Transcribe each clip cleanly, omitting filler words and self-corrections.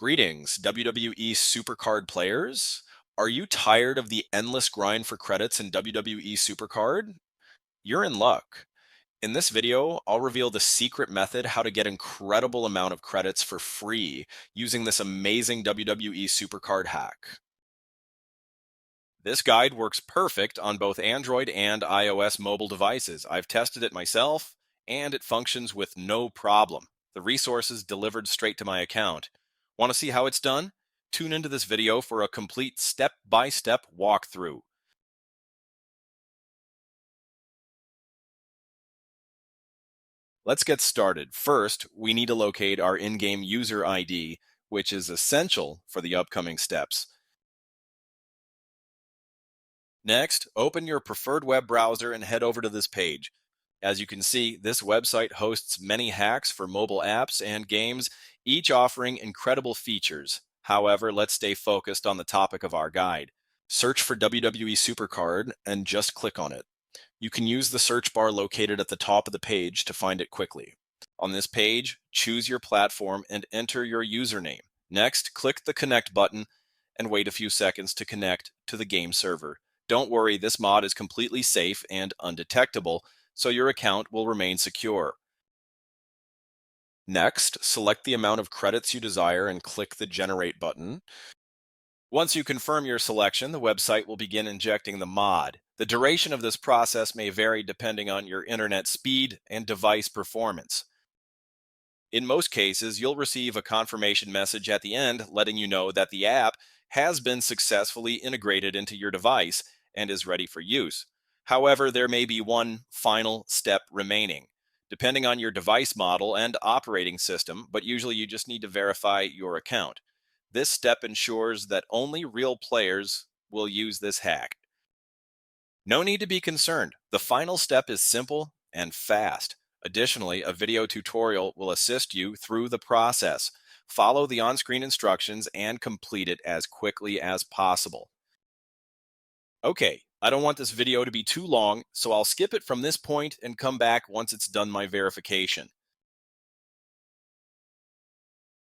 Greetings, WWE SuperCard players. Are you tired of the endless grind for credits in WWE SuperCard? You're in luck. In this video, I'll reveal the secret method how to get incredible amount of credits for free using this amazing WWE SuperCard hack. This guide works perfect on both Android and iOS mobile devices. I've tested it myself, and it functions with no problem. The resources delivered straight to my account. Want to see how it's done? Tune into this video for a complete step-by-step walkthrough. Let's get started. First, we need to locate our in-game user ID, which is essential for the upcoming steps. Next, open your preferred web browser and head over to this page. As you can see, this website hosts many hacks for mobile apps and games, each offering incredible features. However, let's stay focused on the topic of our guide. Search for WWE SuperCard and just click on it. You can use the search bar located at the top of the page to find it quickly. On this page, choose your platform and enter your username. Next, click the Connect button and wait a few seconds to connect to the game server. Don't worry, this mod is completely safe and undetectable, so your account will remain secure. Next, select the amount of credits you desire and click the Generate button. Once you confirm your selection, the website will begin injecting the mod. The duration of this process may vary depending on your internet speed and device performance. In most cases, you'll receive a confirmation message at the end letting you know that the app has been successfully integrated into your device and is ready for use. However, there may be one final step remaining, depending on your device model and operating system, but usually you just need to verify your account. This step ensures that only real players will use this hack. No need to be concerned. The final step is simple and fast. Additionally, a video tutorial will assist you through the process. Follow the on-screen instructions and complete it as quickly as possible. Okay, I don't want this video to be too long, so I'll skip it from this point and come back once it's done my verification.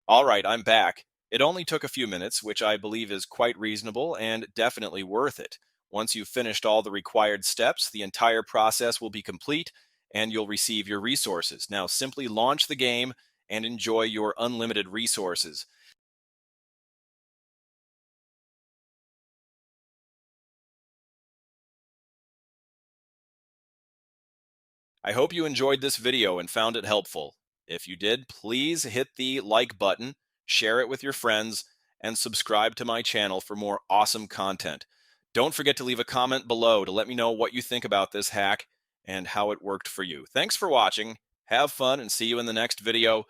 All right, I'm back. It only took a few minutes, which I believe is quite reasonable and definitely worth it. Once you've finished all the required steps, the entire process will be complete and you'll receive your resources. Now simply launch the game and enjoy your unlimited resources. I hope you enjoyed this video and found it helpful. If you did, please hit the like button, share it with your friends, and subscribe to my channel for more awesome content. Don't forget to leave a comment below to let me know what you think about this hack and how it worked for you. Thanks for watching. Have fun and see you in the next video.